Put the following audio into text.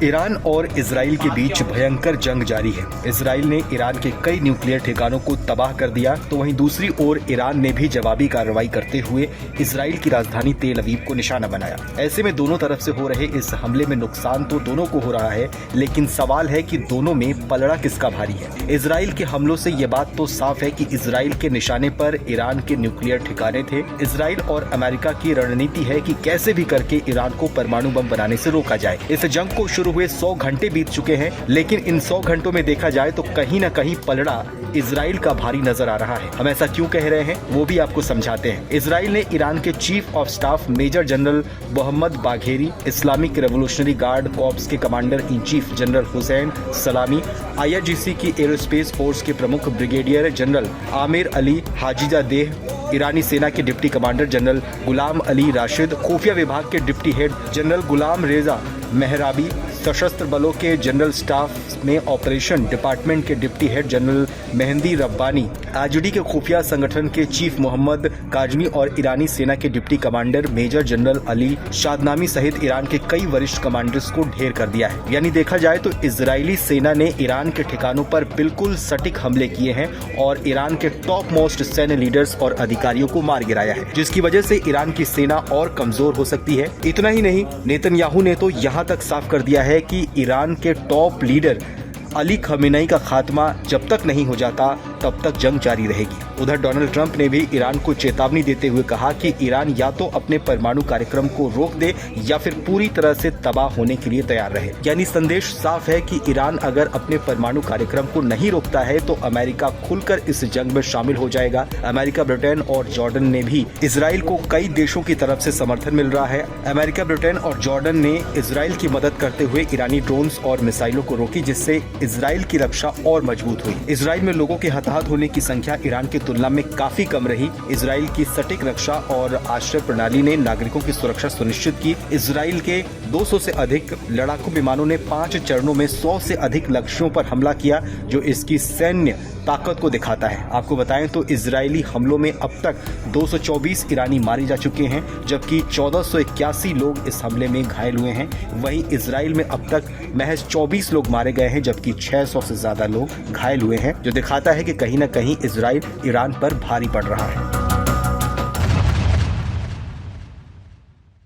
Iran और Israel के बीच भयंकर जंग जारी है। इजराइल ने ईरान के कई न्यूक्लियर ठिकानों को तबाह कर दिया, तो वहीं दूसरी ओर ईरान ने भी जवाबी कार्रवाई करते हुए इजराइल की राजधानी तेल अवीव को निशाना बनाया। ऐसे में दोनों तरफ से हो रहे इस हमले में नुकसान तो दोनों को हो रहा है, लेकिन सवाल है कि दोनों में पलड़ा किसका भारी है। इजराइल के हमलों से ये बात तो साफ है कि इजराइल के निशाने पर ईरान के न्यूक्लियर ठिकाने थे। इजराइल और अमेरिका की रणनीति है कि कैसे भी करके ईरान को परमाणु बम बनाने से रोका जाए। इस जंग को शुरू हुए 100 घंटे बीत चुके हैं, लेकिन इन 100 घंटों में देखा जाए तो कहीं न कहीं पलड़ा इजराइल का भारी नजर आ रहा है। हम ऐसा क्यों कह रहे हैं वो भी आपको समझाते हैं। इजराइल ने ईरान के chief of staff major general Mohammad Bagheri, Islamic revolutionary guard corps के commander in chief general Hossein Salami, IRGC की एरोस्पेस फोर्स के प्रमुख brigadier general Amir Ali Hajizadeh, ईरानी सेना के deputy commander general Gholam Ali Rashid, खुफिया विभाग के डिप्टी हेड जनरल गुलाम रेजा मेहराबी, सशस्त्र बलों के जनरल स्टाफ में ऑपरेशन डिपार्टमेंट के deputy head general mehndi Rabbani, IRGC के खुफिया संगठन के चीफ मोहम्मद काजमी और ईरानी सेना के deputy commander major general Ali Shadmani सहित ईरान के कई वरिष्ठ कमांडर्स को ढेर कर दिया है। यानी देखा जाए तो इजरायली सेना ने ईरान के ठिकानों पर बिल्कुल सटीक हमले किए हैं और ईरान के टॉप मोस्ट सैन्य लीडर्स और अधिकारियों को मार गिराया है, जिसकी वजह से ईरान की सेना और कमजोर हो सकती है। इतना ही नहीं, नेतन्याहू ने तो यहाँ तक साफ कर दिया है कि ईरान के टॉप लीडर अली खमेनेई का खात्मा जब तक नहीं हो जाता तब तक जंग जारी रहेगी। उधर डोनाल्ड ट्रंप ने भी ईरान को चेतावनी देते हुए कहा कि ईरान या तो अपने परमाणु कार्यक्रम को रोक दे या फिर पूरी तरह से तबाह होने के लिए तैयार रहे। यानी संदेश साफ है कि ईरान अगर अपने परमाणु कार्यक्रम को नहीं रोकता है तो अमेरिका खुलकर इस जंग में शामिल हो जाएगा। अमेरिका, ब्रिटेन और जॉर्डन ने भी इजराइल को कई देशों की तरफ से समर्थन मिल रहा है। अमेरिका, ब्रिटेन और जॉर्डन ने इजराइल की मदद करते हुए ईरानी ड्रोन्स और मिसाइलों को रोकी, जिससे इजराइल की रक्षा और मजबूत हुई। इजराइल में लोगों के हताहत होने की संख्या ईरान की तुलना में काफी कम रही। इजराइल की सटीक रक्षा और आश्रय प्रणाली ने नागरिकों की सुरक्षा सुनिश्चित की। इजराइल के 200 से अधिक लड़ाकू विमानों ने 5 चरणों में 100 से अधिक लक्ष्यों पर हमला किया, जो इसकी सैन्य ताकत को दिखाता है। आपको बताएं तो इजरायली हमलों में अब तक 224 ईरानी मारे जा चुके हैं, जबकि 1481 लोग इस हमले में घायल हुए हैं। वहीं इजराइल में अब तक महज 24 लोग मारे गए हैं, जबकि 600 से ज्यादा लोग घायल हुए हैं, जो दिखाता है कि कहीं न कहीं इजराइल ईरान पर भारी पड़ रहा है।